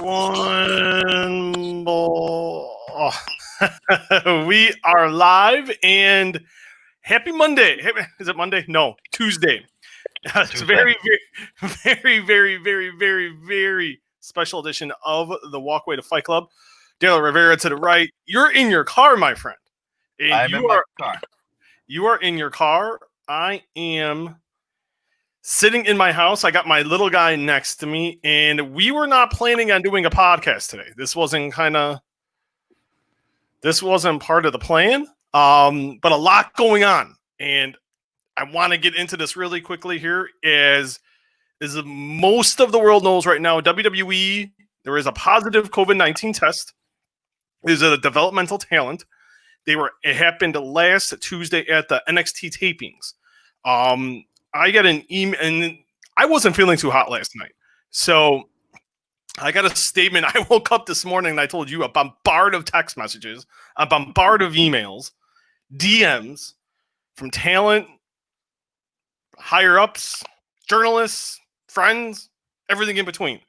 everyone. We are live and happy Monday. Is it Monday? No, Tuesday. It's a very special edition of the Walkway to Fight Club. Daryl RIvera to the right. You're in your car, my friend. And I'm in my car. You are in your car. I am sitting in my house. I got my little guy next to me, and we were not planning on doing a podcast today. This wasn't part of the plan, but a lot going on. And I want to get into this really quickly here. As most of the world knows right now, WWE, there is a positive COVID-19 test. Is a developmental talent. It happened last Tuesday at the NXT tapings. I got an email, and I wasn't feeling too hot last night. So I got a statement. I woke up this morning and I told you a bombard of text messages, a bombard of emails, DMs from talent, higher ups, journalists, friends, everything in between.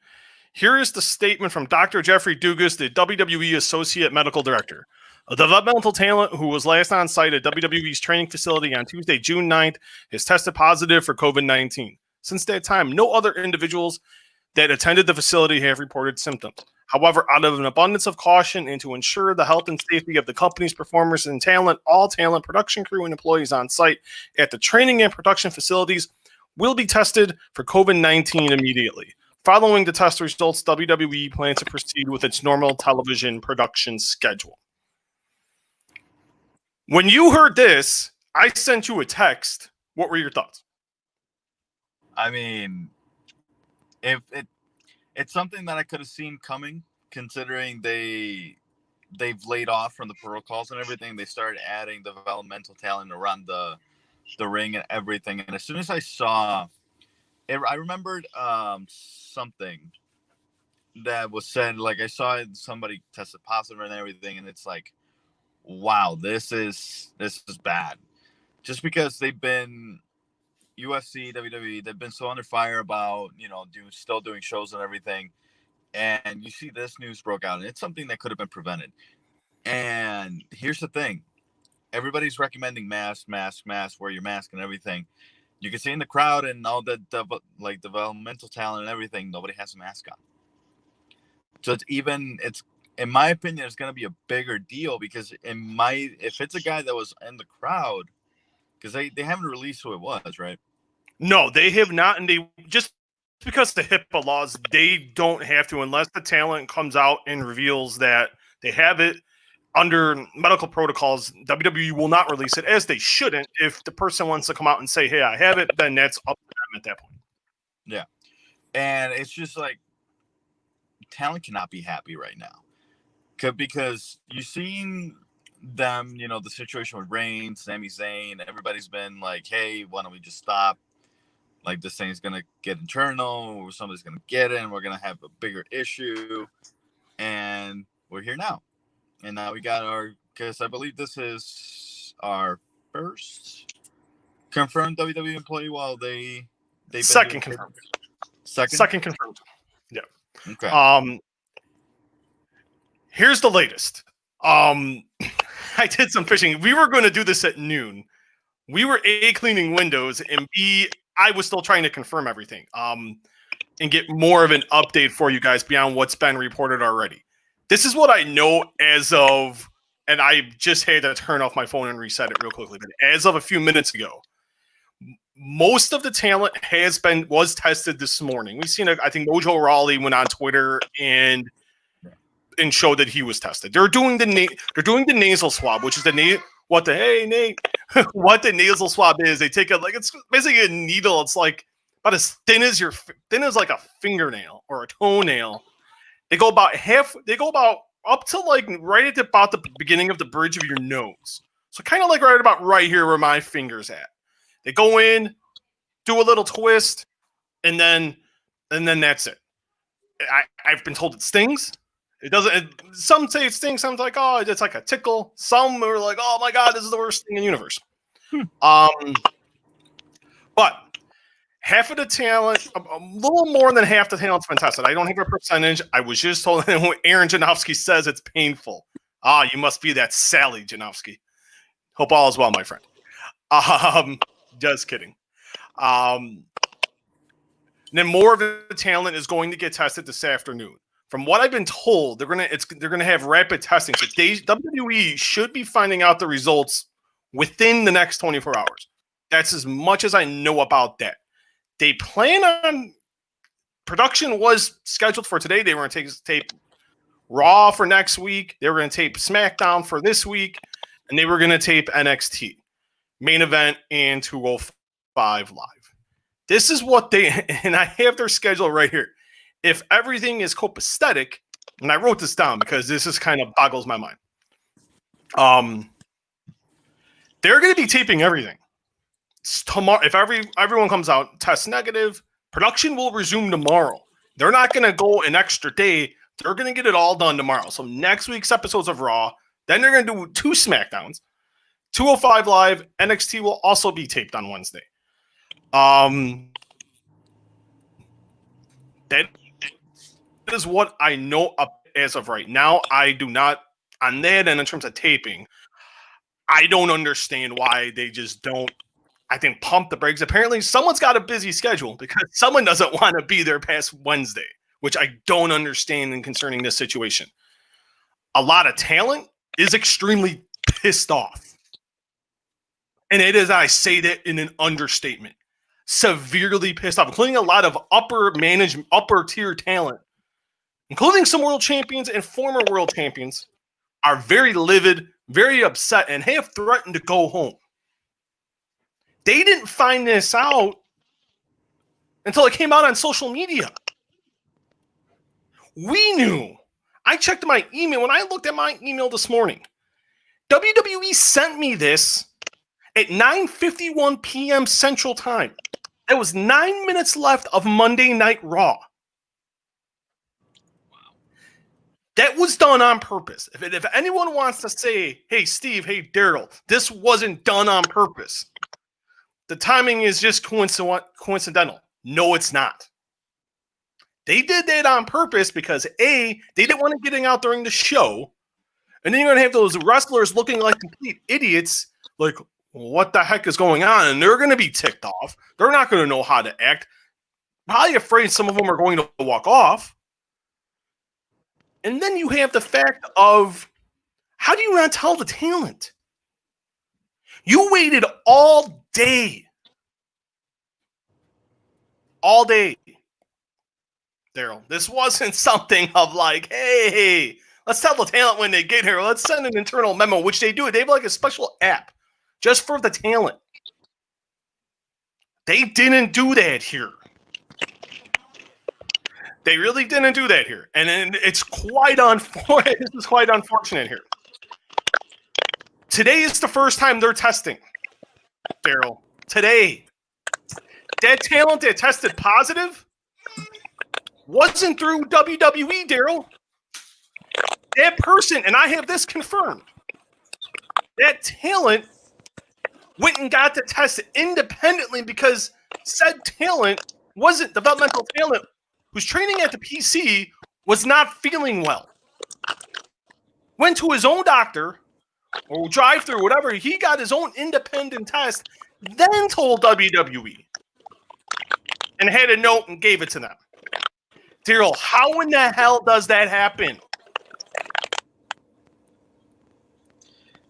Here is the statement from Dr. Jeffrey Dugas, the WWE Associate Medical Director. A developmental talent who was last on site at WWE's training facility on Tuesday, June 9th, has tested positive for COVID-19. Since that time, no other individuals that attended the facility have reported symptoms. However, out of an abundance of caution and to ensure the health and safety of the company's performers and talent, all talent, production crew, and employees on site at the training and production facilities will be tested for COVID-19 immediately. Following the test results, WWE plans to proceed with its normal television production schedule. When you heard this, I sent you a text. What were your thoughts? I mean, it's something that I could have seen coming, considering they've laid off from the protocols and everything. They started adding developmental talent around the ring and everything. And as soon as I saw it, I remembered something that was said. Like, I saw somebody tested positive and everything, and it's like, wow, this is bad. Just because they've been UFC, WWE, they've been so under fire about, still doing shows and everything. And you see this news broke out, and it's something that could have been prevented. And here's the thing. Everybody's recommending mask, wear your mask and everything. You can see in the crowd and all the developmental talent and everything, nobody has a mask on. So it's in my opinion, it's going to be a bigger deal because if it's a guy that was in the crowd, because they haven't released who it was, right? No, they have not, and they just because the HIPAA laws, they don't have to unless the talent comes out and reveals that they have it under medical protocols. WWE will not release it, as they shouldn't. If the person wants to come out and say, "Hey, I have it," then that's up to them at that point. Yeah, and it's just like talent cannot be happy right now. Because you've seen them, the situation with Reigns, Sami Zayn, everybody's been like, hey, why don't we just stop? Like, this thing's going to get internal, or somebody's going to get it, and we're going to have a bigger issue. And we're here now. And now we got because I believe this is our first confirmed WWE employee while they've Second confirmed. Second confirmed. Yeah. Okay. Here's the latest. I did some fishing. We were going to do this at noon. We were A, cleaning windows, and B, I was still trying to confirm everything and get more of an update for you guys beyond what's been reported already. This is what I know as of, and I just had to turn off my phone and reset it real quickly, but as of a few minutes ago, most of the talent was tested this morning. We've seen, I think Mojo Rawley went on Twitter and showed that he was tested. They're doing the nasal swab, which is what the nasal swab is. They take it's basically a needle. It's like about as thin as like a fingernail or a toenail. They go about up to like right at about the beginning of the bridge of your nose. So kind of like right about right here where my finger's at. They go in, do a little twist, and then that's it. I've been told it stings. It doesn't. Some say it stings. Some like, oh, it's like a tickle. Some are like, oh my god, this is the worst thing in the universe. But half of the talent, a little more than half the talent's been tested. I don't have a percentage. I was just told when Aaron Janowski says it's painful. You must be that Sally Janowski. Hope all is well, my friend. Just kidding. Then more of the talent is going to get tested this afternoon. From what I've been told, they're gonna have rapid testing. So WWE should be finding out the results within the next 24 hours. That's as much as I know about that. They plan on production was scheduled for today. They were going to tape Raw for next week. They were going to tape SmackDown for this week, and they were going to tape NXT main event and 205 Live. This is what and I have their schedule right here. If everything is copacetic, and I wrote this down because this is kind of boggles my mind. They're going to be taping everything. Tomorrow, if everyone comes out test negative, production will resume tomorrow. They're not going to go an extra day. They're going to get it all done tomorrow. So next week's episodes of Raw, then they're going to do 2 SmackDowns, 205 Live, NXT will also be taped on Wednesday. That is what I know as of right now. I do not on that, and in terms of taping, I don't understand why they just don't. I think pump the brakes. Apparently, someone's got a busy schedule because someone doesn't want to be there past Wednesday, which I don't understand in concerning this situation. A lot of talent is extremely pissed off. And it is, I say that in an understatement, severely pissed off, including a lot of upper tier talent, including some world champions and former world champions, are very livid, very upset, and have threatened to go home. They didn't find this out until it came out on social media. We knew. I checked my email. When I looked at my email this morning, WWE sent me this at 9:51 p.m. Central Time. There was 9 minutes left of Monday Night Raw. That was done on purpose. If anyone wants to say, hey, Steve, hey, Daryl, this wasn't done on purpose, the timing is just coincidental. No, it's not. They did that on purpose because, A, they didn't want to get out during the show, and then you're going to have those wrestlers looking like complete idiots, like, what the heck is going on? And they're going to be ticked off. They're not going to know how to act. Probably afraid some of them are going to walk off. And then you have the fact of, how do you not tell the talent? You waited all day. All day. Daryl, this wasn't something of like, hey, let's tell the talent when they get here. Let's send an internal memo, which they do. They have like a special app just for the talent. They didn't do that here. They really didn't do that here. And it's quite unfortunate. This is quite unfortunate here. Today is the first time they're testing, Daryl. Today. That talent that tested positive wasn't through WWE, Daryl. That person, and I have this confirmed, that talent went and got the test independently because said talent wasn't developmental talent who's training at the PC was not feeling well. Went to his own doctor or drive-through, whatever. He got his own independent test, then told WWE and had a note and gave it to them. Daryl, how in the hell does that happen?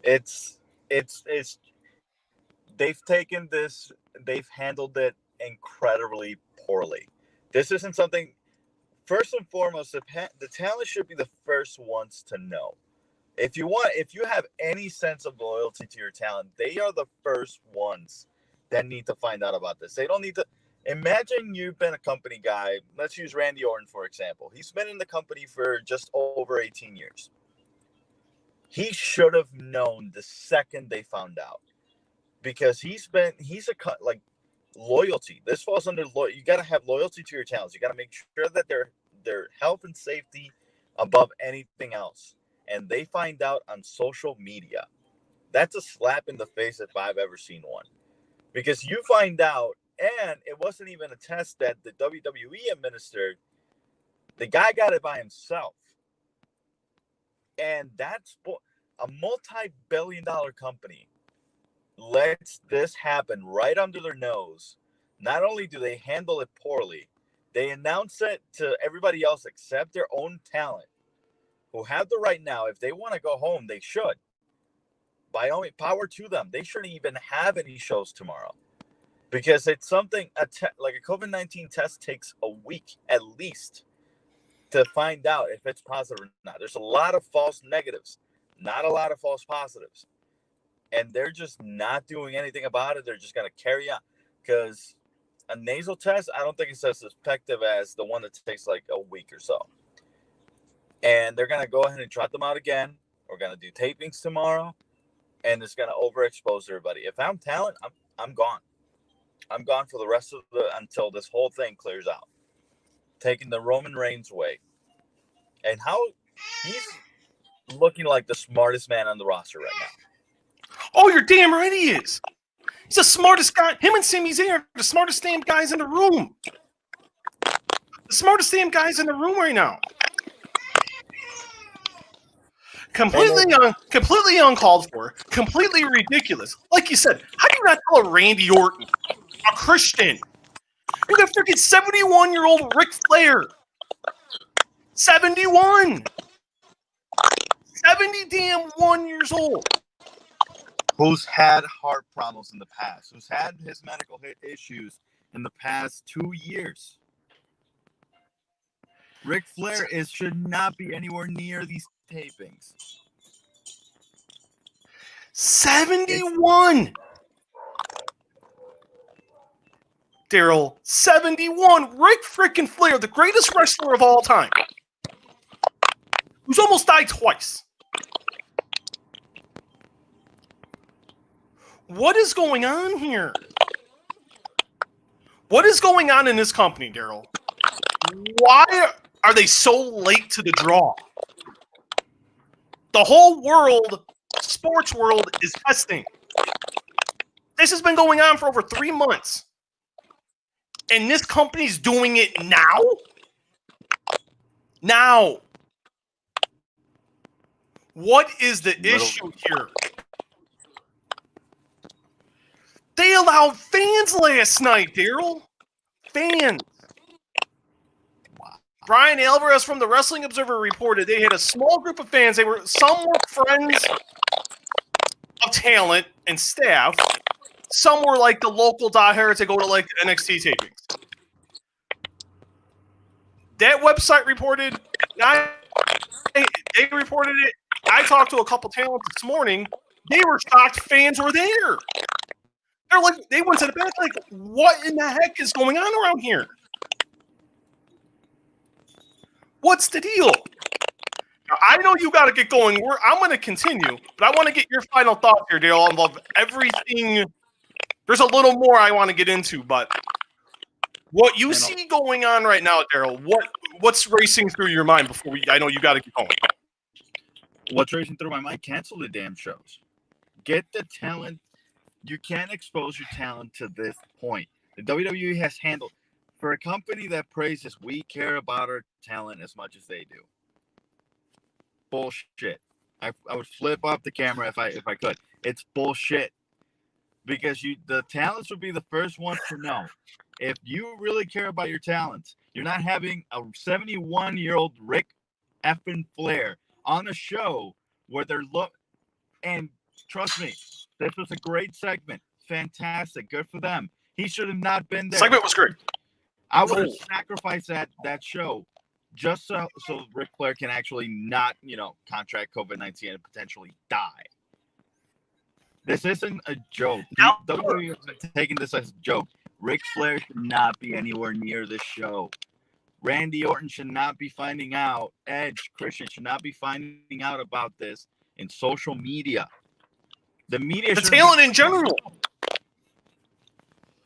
It's they've taken this, they've handled it incredibly poorly. This isn't something, first and foremost, the talent should be the first ones to know. If you have any sense of loyalty to your talent, they are the first ones that need to find out about this. They don't need to. Imagine you've been a company guy. Let's use Randy Orton, for example. He's been in the company for just over 18 years. He should have known the second they found out, because he's like loyalty. This falls under loyalty. You got to have loyalty to your talents. You got to make sure that their health and safety above anything else. And they find out on social media. That's a slap in the face if I've ever seen one. Because you find out And it wasn't even a test that the WWE administered. The guy got it by himself. And that's a multi-billion-dollar company lets this happen right under their nose. Not only do they handle it poorly, they announce it to everybody else except their own talent, who have the right now. If they want to go home, they should. By all means, power to them. They shouldn't even have any shows tomorrow, because it's something like a COVID-19 test takes a week at least to find out if it's positive or not. There's a lot of false negatives, not a lot of false positives. And they're just not doing anything about it. They're just going to carry on, because a nasal test, I don't think it's as effective as the one that takes like a week or so. And they're going to go ahead and trot them out again. We're going to do tapings tomorrow, and it's going to overexpose everybody. If I'm talent, I'm gone. I'm gone for the rest of until this whole thing clears out. Taking the Roman Reigns way. And how he's looking like the smartest man on the roster right now. Oh, you're damn right he is. He's the smartest guy. Him and Sami Zayn are the smartest damn guys in the room. The smartest damn guys in the room right now. Completely uncalled for. Completely ridiculous. Like you said, how do you not tell a Randy Orton, a Christian? You got freaking 71-year-old Ric Flair. 71. 70 damn 1 years old. Who's had heart problems in the past, who's had his medical issues in the past 2 years. Ric Flair should not be anywhere near these tapings. 71. Daryl, 71. Ric freaking Flair, the greatest wrestler of all time, who's almost died twice. What is going on here? What is going on in this company, Daryl? Why are they so late to the draw? The whole world, sports world, is testing. This has been going on for over 3 months. And this company's doing it now? Now. What is the issue here? They allowed fans last night, Daryl. Fans. Brian Alvarez from the Wrestling Observer reported they had a small group of fans. Some were friends of talent and staff. Some were like the local diehards that go to like the NXT tapings. That website reported. They reported it. I talked to a couple talents this morning. They were shocked fans were there. They're like, they went to the back like, what in the heck is going on around here? What's the deal? Now, I know you got to get going. I'm going to continue, but I want to get your final thought here, Daryl. I love everything. There's a little more I want to get into, but what you see going on right now, Daryl, what's racing through your mind before I know you got to get going? What's racing through my mind? Cancel the damn shows. Get the talent. You can't expose your talent to this point. The WWE has handled, for a company that praises we care about our talent as much as they do. Bullshit. I would flip off the camera if I could. It's bullshit. Because the talents would be the first ones to know. If you really care about your talents, you're not having a 71-year-old Ric effing Flair on a show where they're and trust me, this was a great segment. Fantastic. Good for them. He should have not been there. Segment was great. I would have sacrificed that show just so Ric Flair can actually not, contract COVID-19 and potentially die. This isn't a joke. WWE is taking this as a joke. Ric Flair should not be anywhere near this show. Randy Orton should not be finding out. Edge, Christian should not be finding out about this in social media. The media, the talent in general.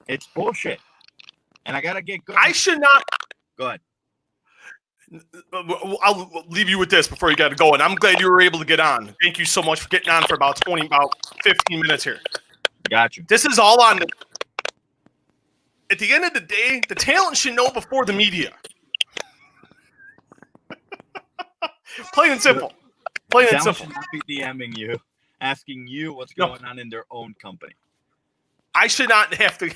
It's bullshit. And I gotta get good. I should not. Go ahead. I'll leave you with this before you got to go. And I'm glad you were able to get on. Thank you so much for getting on for about 15 minutes here. Got you. This is all on. at the end of the day, the talent should know before the media. Plain and simple. Plain and Talent simple. should not be DMing you, asking you what's going on in their own company. I should not have to.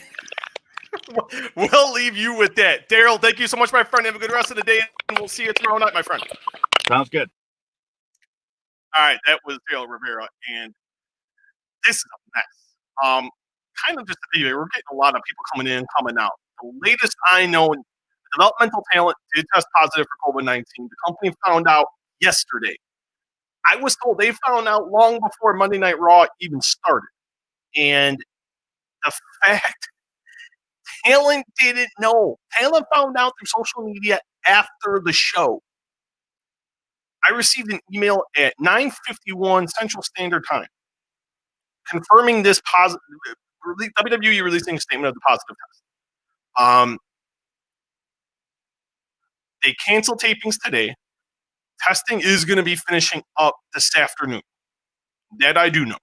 We'll leave you with that. Daryl, thank you so much, my friend. Have a good rest of the day, and we'll see you tomorrow night, my friend. Sounds good. All right, that was Daryl RIvera, and this is a mess. Kind of just a we're getting a lot of people coming in, coming out. The latest I know, developmental talent did test positive for COVID-19. The company found out yesterday. I was told they found out long before Monday Night Raw even started. And the fact talent didn't know. Talent found out through social media after the show. I received an email at 9:51 Central Standard Time confirming this positive. WWE releasing a statement of the positive test. They canceled tapings today. Testing is going to be finishing up this afternoon. That I do know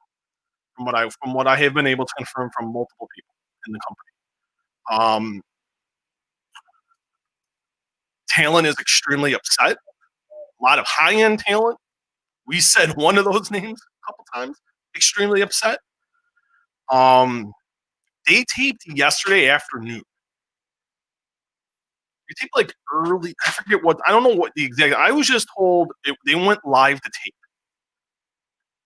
from what I have been able to confirm from multiple people in the company. Talent is extremely upset. A lot of high-end talent. We said one of those names a couple times. Extremely upset. They taped yesterday afternoon. They taped like early. I forget what. I don't know what the exact. I was just told they went live to tape.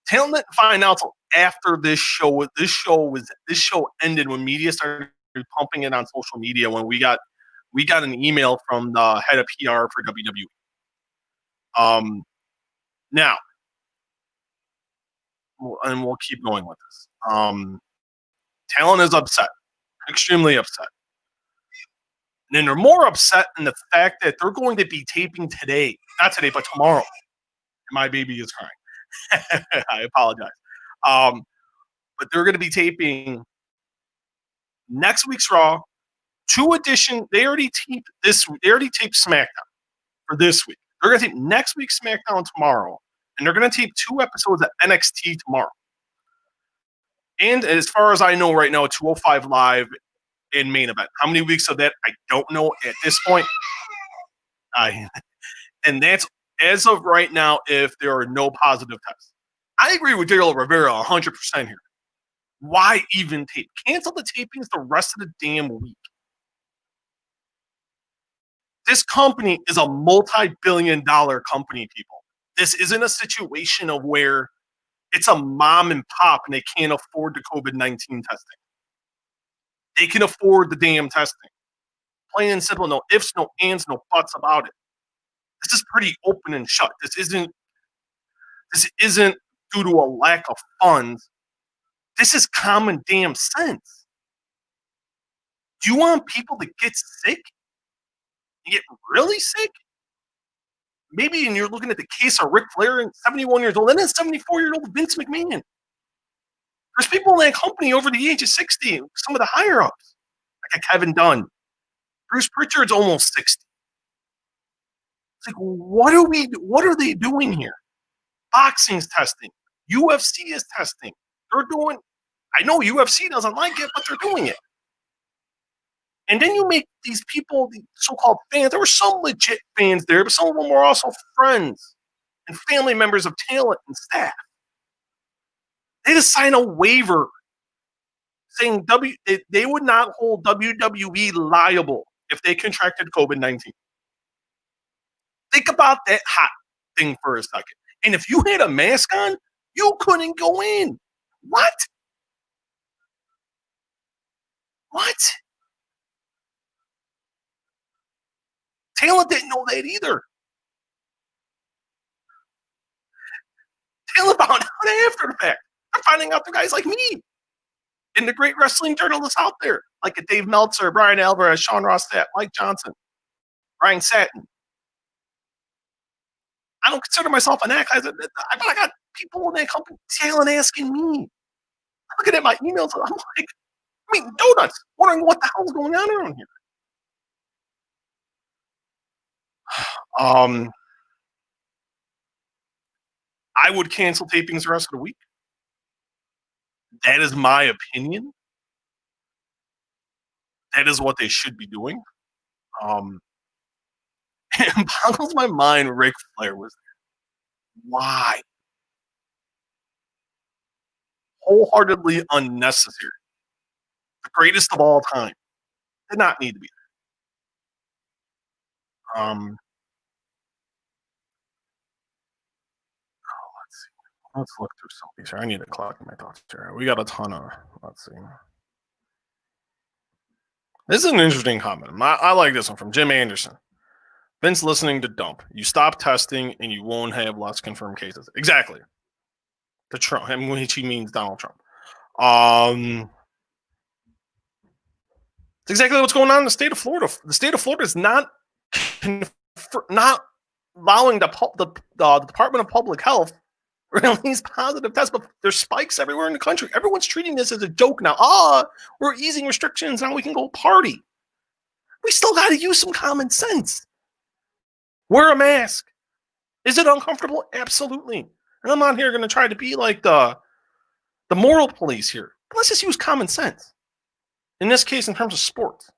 Talent didn't find out until after this show. This show ended when media started pumping it on social media. When we got an email from the head of PR for WWE. Now, and we'll keep going with this. Talent is upset, extremely upset. And then they're more upset in the fact that they're going to be taping today. Not today, but tomorrow. My baby is crying. I apologize. But they're going to be taping next week's Raw. They already taped SmackDown for this week. They're going to tape next week's SmackDown tomorrow. And they're going to tape 2 episodes of NXT tomorrow. And as far as I know right now, 205 Live in main event. How many weeks of that? I don't know at this point. And that's as of right now if there are no positive tests. I agree with Daryl RIvera 100% here. Why even tape? Cancel the tapings the rest of the damn week. This company is a multi-billion-dollar company, people. This isn't a situation of where it's a mom and pop and they can't afford the COVID-19 testing. They can afford the damn testing. Plain and simple, no ifs, no ands, no buts about it. This is pretty open and shut. This isn't due to a lack of funds. This is common damn sense. Do you want people to get sick? And get really sick? Maybe, and you're looking at the case of Ric Flair, 71 years old, and then 74-year-old Vince McMahon. There's people in that company over the age of 60, some of the higher ups, like a Kevin Dunn. Bruce Pritchard's almost 60. It's like, what are they doing here? Boxing's testing. UFC is testing. They're doing, I know UFC doesn't like it, but they're doing it. And then you make these people, the so-called fans, there were some legit fans there, but some of them were also friends and family members of talent and staff. They just sign a waiver saying they would not hold WWE liable if they contracted COVID-19. Think about that hot thing for a second. And if you had a mask on, you couldn't go in. What? Talent didn't know that either. Talent found out after the fact. I'm finding out through guys like me and the great wrestling journalists out there, like Dave Meltzer, Brian Alvarez, Sean Ross Sapp, Mike Johnson, Ryan Satin. I don't consider myself an act. I got people in that company, talent asking me. I'm looking at my emails. I'm like, I'm eating donuts, wondering what the hell's going on around here. I would cancel tapings the rest of the week. That is my opinion. That is what they should be doing. Um, it boggles my mind Ric Flair was there. Why? Wholeheartedly unnecessary. The greatest of all time. Did not need to be there. Let's see. Let's look through some of these here. I need to collect my thoughts here. We got a ton of. Let's see. This is an interesting comment. I like this one from Jim Anderson. Vince listening to dump. You stop testing and you won't have less confirmed cases. Exactly. The Trump, which he means Donald Trump. It's exactly what's going on in the state of Florida. The state of Florida is not allowing the Department of Public Health release positive tests, but there's spikes everywhere in the country. Everyone's treating this as a joke now. We're easing restrictions. Now we can go party. We still got to use some common sense. Wear a mask. Is it uncomfortable? Absolutely. And I'm not here going to try to be like the moral police here. But let's just use common sense. In this case, in terms of sports.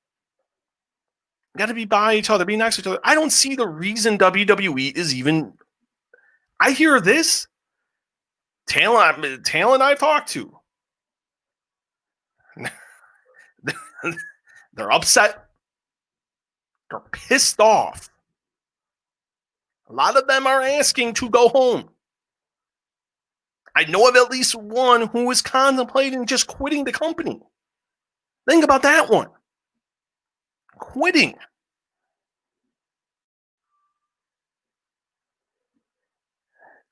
Got to be by each other, be next to each other. I don't see the reason WWE is even. I hear this talent I talk to. They're upset. They're pissed off. A lot of them are asking to go home. I know of at least one who is contemplating just quitting the company. Think about that one. Quitting.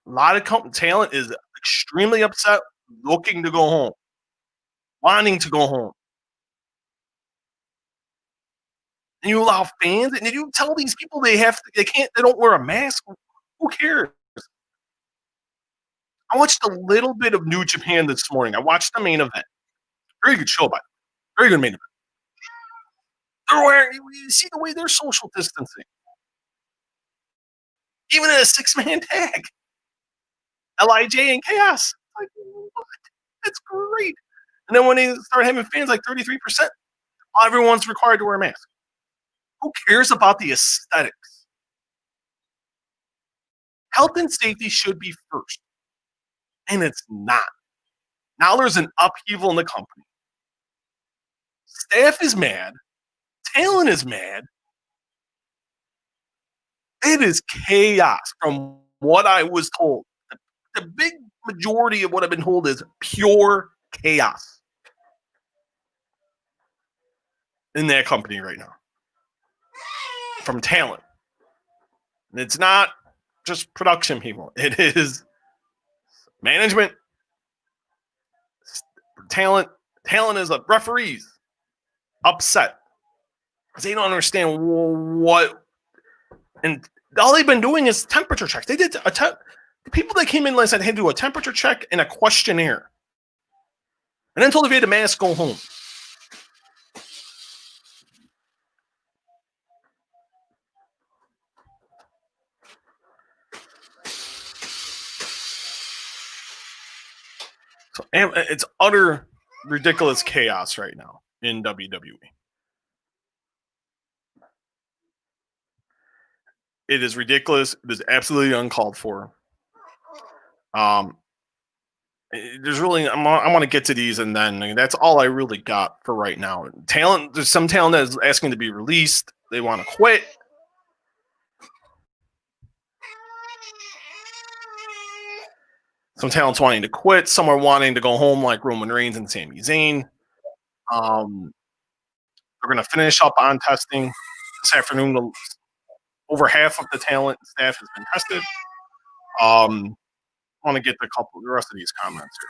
A lot of talent is extremely upset, looking to go home, wanting to go home. And you allow fans, and you tell these people they don't wear a mask. Who cares? I watched a little bit of New Japan this morning. I watched the main event. Very good show, by the way. Very good main event. They're wearing. You see the way they're social distancing, even in a 6-man tag. Lij and Chaos. Like what? That's great. And then when they start having fans like 33%, everyone's required to wear a mask. Who cares about the aesthetics? Health and safety should be first. And it's not. Now there's an upheaval in the company. Staff is mad. Talent is mad. It is chaos from what I was told. The big majority of what I've been told is pure chaos in that company right now. From talent. And it's not just production people. It is management, talent. Talent is referees upset because they don't understand what. And all they've been doing is temperature checks. They did the people that came in last night had to do a temperature check and a questionnaire, and then told if you had a mask, go home. So it's utter ridiculous chaos right now in WWE. It is ridiculous. It is absolutely uncalled for. There's really I want to get to these, and then that's all I really got for right now. Talent. There's some talent that is asking to be released. They want to quit. Some talent's wanting to quit. Some are wanting to go home, like Roman Reigns and Sami Zayn. They're going to finish up on testing this afternoon. Over half of the talent staff has been tested. I want to get the rest of these comments here.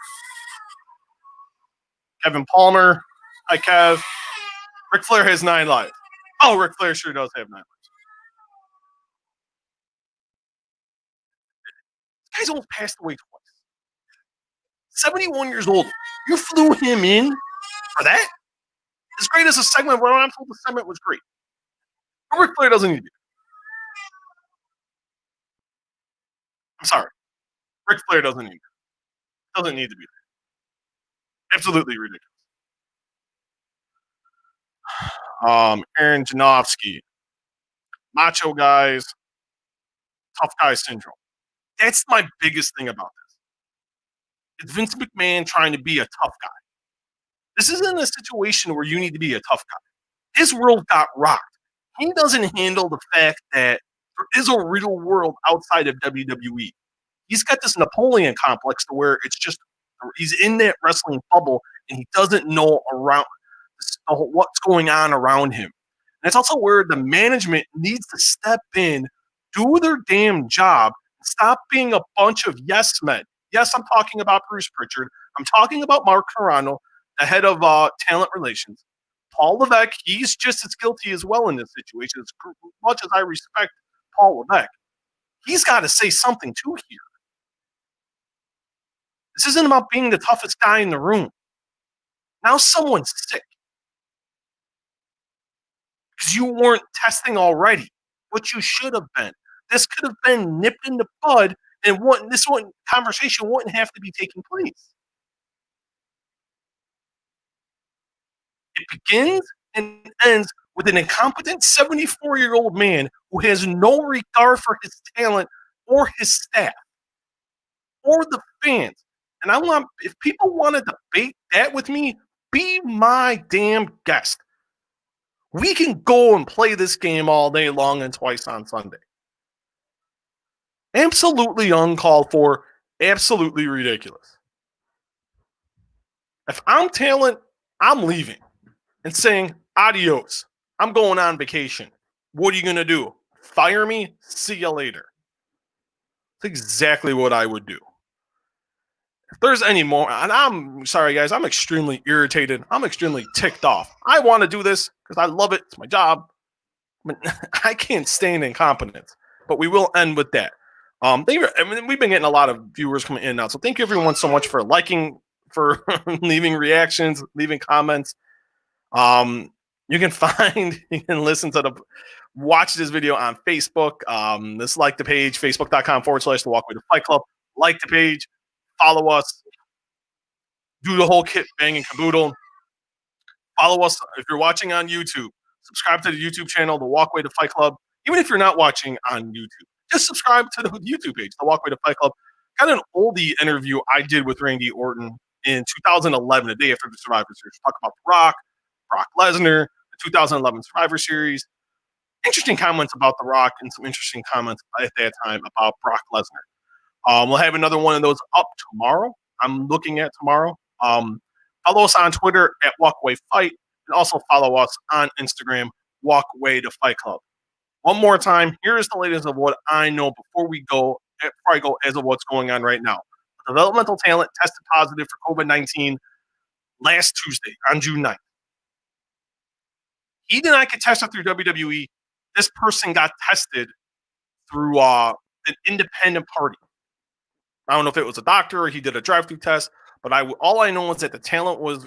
Kevin Palmer. Hi, Kev. Ric Flair has 9 lives. Oh, Ric Flair sure does have 9 lives. This guy's almost passed away twice. 71 years old. You flew him in for that? As great as a segment, when I'm told the segment was great. But Ric Flair doesn't need to be. I'm sorry. Ric Flair doesn't need to. Doesn't need to be there. Absolutely ridiculous. Aaron Janowski, macho guys, tough guy syndrome. That's my biggest thing about this. It's Vince McMahon trying to be a tough guy. This isn't a situation where you need to be a tough guy. His world got rocked. He doesn't handle the fact that there is a real world outside of WWE. He's got this Napoleon complex to where it's just he's in that wrestling bubble and he doesn't know around what's going on around him. And that's also where the management needs to step in, do their damn job, stop being a bunch of yes men. Yes, I'm talking about Bruce Pritchard. I'm talking about Mark Carrano, the head of talent relations. Paul Levesque, he's just as guilty as well in this situation. As much as I respect Paul Levesque, he's got to say something too here. This isn't about being the toughest guy in the room. Now someone's sick because you weren't testing already, what you should have been. This could have been nipped in the bud, and this conversation wouldn't have to be taking place. It begins and ends with an incompetent 74-year-old man who has no regard for his talent or his staff or the fans. And if people want to debate that with me, be my damn guest. We can go and play this game all day long and twice on Sunday. Absolutely uncalled for, absolutely ridiculous. If I'm talent, I'm leaving and saying, adios, I'm going on vacation. What are you going to do? Fire me? See you later. That's exactly what I would do. If there's any more, and I'm sorry, guys, I'm extremely irritated. I'm extremely ticked off. I want to do this because I love it. It's my job. I can't stand incompetence, but we will end with that. We've been getting a lot of viewers coming in now, so thank you everyone so much for liking, for leaving reactions, leaving comments. You can listen to watch this video on Facebook. Just like the page, facebook.com/The Walkway to Fight Club. Like the page, follow us, do the whole kit bang and caboodle. Follow us if you're watching on YouTube. Subscribe to the YouTube channel, The Walkway to Fight Club. Even if you're not watching on YouTube, just subscribe to the YouTube page, The Walkway to Fight Club. Got an oldie interview I did with Randy Orton in 2011, the day after the Survivor Series. Talk about The Rock, Brock Lesnar, the 2011 Survivor Series. Interesting comments about The Rock and some interesting comments at that time about Brock Lesnar. We'll have another one of those up tomorrow. I'm looking at tomorrow. Follow us on Twitter at Walkway Fight, and also follow us on Instagram, Walkway to Fight Club. One more time, here is the latest of what I know before I go as of what's going on right now. Developmental talent tested positive for COVID-19 last Tuesday on June 9th. He did not get tested through WWE. This person got tested through an independent party. I don't know if it was a doctor or he did a drive-through test, but all I know is that the talent was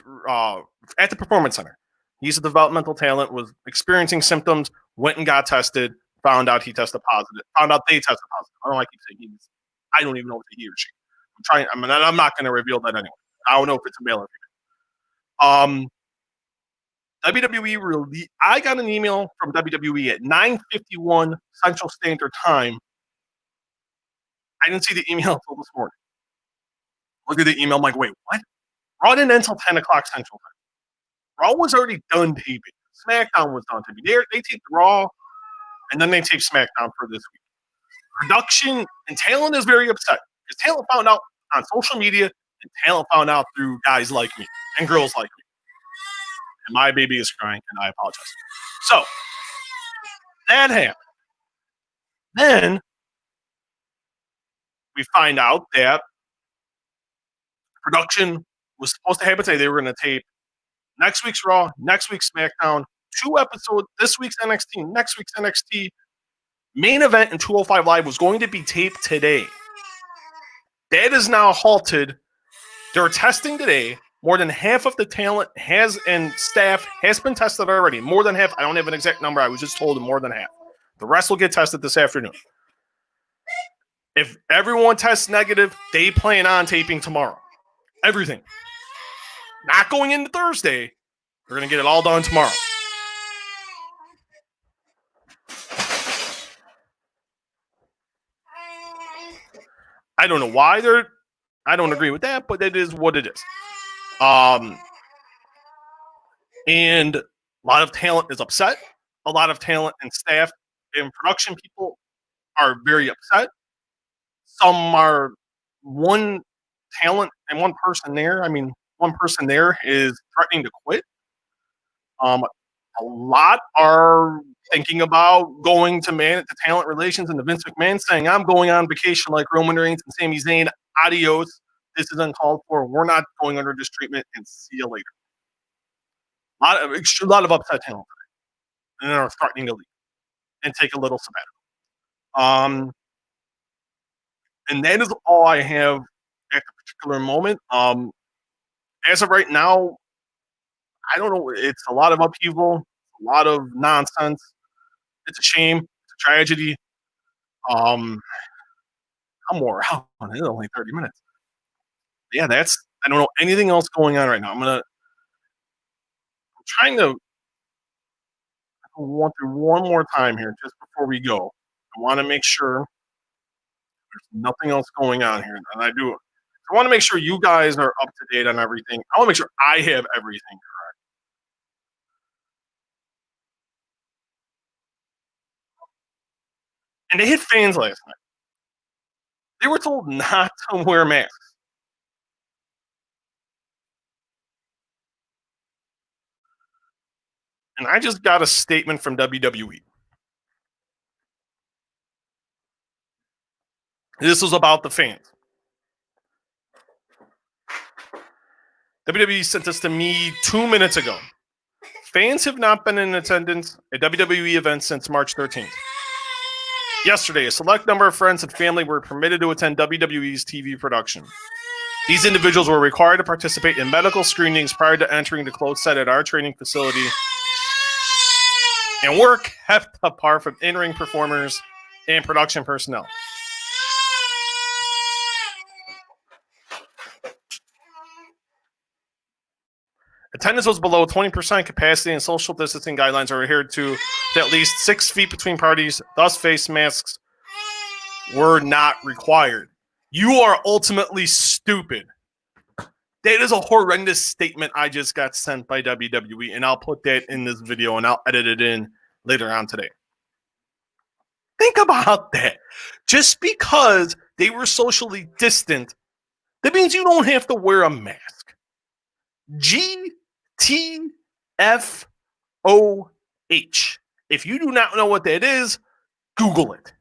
at the Performance Center. He's a developmental talent, was experiencing symptoms, went and got tested, found out he tested positive, found out they tested positive. I don't like to say I don't even know if it's he or she. I'm not going to reveal that anyway. I don't know if it's a male or female. WWE I got an email from WWE at 9:51 Central Standard Time. I didn't see the email until this morning. Look at the email. I'm like, wait, what? Raw didn't end until 10 o'clock Central Time. Raw was already done taping. SmackDown was done taping. They taped Raw, and then they taped SmackDown for this week. Production and talent is very upset because talent found out on social media, and talent found out through guys like me and girls like me. And my baby is crying, and I apologize. So that happened. Then we find out that production was supposed to happen today. They were going to tape next week's Raw, next week's SmackDown, 2 episodes, this week's NXT, next week's NXT. Main event in 205 Live was going to be taped today. That is now halted. They're testing today. More than half of the talent and staff has been tested already. More than half. I don't have an exact number. I was just told more than half. The rest will get tested this afternoon. If everyone tests negative, they plan on taping tomorrow. Everything. Not going into Thursday. We're going to get it all done tomorrow. I don't know why I don't agree with that, but it is what it is. And a lot of talent is upset. A lot of talent and staff and production people are very upset. Some are one talent and one person there. I mean, one person there is threatening to quit. A lot are thinking about going to talent relations and to Vince McMahon saying, I'm going on vacation like Roman Reigns and Sami Zayn. Adios. This is uncalled for. We're not going under this treatment and see you later. A lot of upset talent and are threatening to leave and take a little sabbatical. And that is all I have at the particular moment. As of right now, I don't know. It's a lot of upheaval, a lot of nonsense. It's a shame. It's a tragedy. I'm more out on it. Only 30 minutes. Yeah, I don't know anything else going on right now. I'm trying to go through one more time here just before we go. I want to make sure there's nothing else going on here. And I want to make sure you guys are up to date on everything. I want to make sure I have everything correct. And they hit fans last night. They were told not to wear masks. And I just got a statement from WWE. This was about the fans. WWE sent this to me 2 minutes ago. Fans have not been in attendance at WWE events since March 13th. Yesterday, a select number of friends and family were permitted to attend WWE's TV production. These individuals were required to participate in medical screenings prior to entering the closed set at our training facility and work kept apart from in-ring performers and production personnel. Attendance was below 20% capacity and social distancing guidelines are adhered to with at least 6 feet between parties. Thus, face masks were not required. You are ultimately stupid. That is a horrendous statement I just got sent by WWE, and I'll put that in this video and I'll edit it in later on today. Think about that. Just because they were socially distant, that means you don't have to wear a mask. GTFOH. If you do not know what that is, Google it.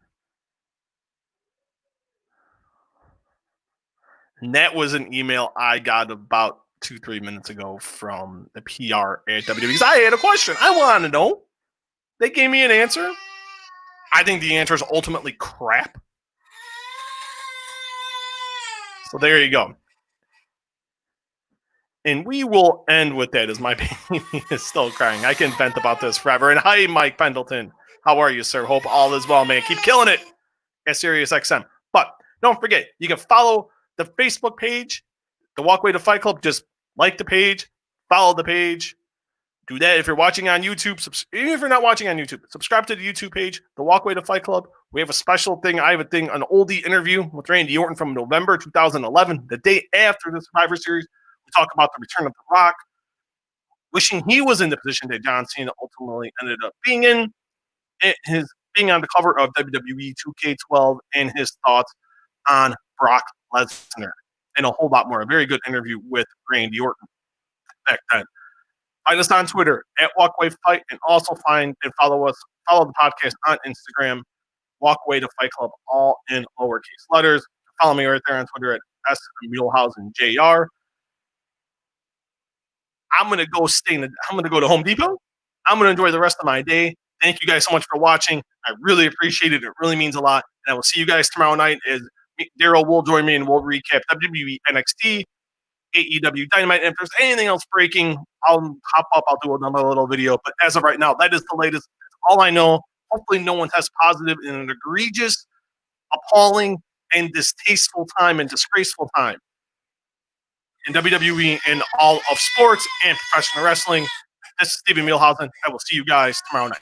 And that was an email I got about 2-3 minutes ago from the PR at WWE. I had a question. I want to know. They gave me an answer. I think the answer is ultimately crap. So there you go. And we will end with that as my baby is still crying. I can vent about this forever. And hi, Mike Pendleton. How are you, sir? Hope all is well, man. Keep killing it at SiriusXM. But don't forget, you can follow the Facebook page, The Walkway to Fight Club. Just like the page, follow the page. Do that if you're watching on YouTube. Even if you're not watching on YouTube, subscribe to the YouTube page, The Walkway to Fight Club. We have a special thing. I have an oldie interview with Randy Orton from November 2011, the day after the Survivor Series. We talk about the return of The Rock, wishing he was in the position that John Cena ultimately ended up being in, being on the cover of WWE 2K12, and his thoughts on Brock Lesnar, and a whole lot more. A very good interview with Randy Orton back then. Find us on Twitter at Walkway Fight, and also follow the podcast on Instagram, Walkway to Fight Club, all in lowercase letters. Follow me right there on Twitter at Muehlhausen JR. I'm gonna go to Home Depot. I'm gonna enjoy the rest of my day. Thank you guys so much for watching. I really appreciate it. It really means a lot. And I will see you guys tomorrow night as Daryl will join me and we'll recap WWE NXT, AEW Dynamite. And if there's anything else breaking, I'll hop up. I'll do another little video. But as of right now, that is the latest. That's all I know. Hopefully no one tests positive in an egregious, appalling, and distasteful time and disgraceful time in WWE and all of sports and professional wrestling. This is Steven Muehlhausen. I will see you guys tomorrow night.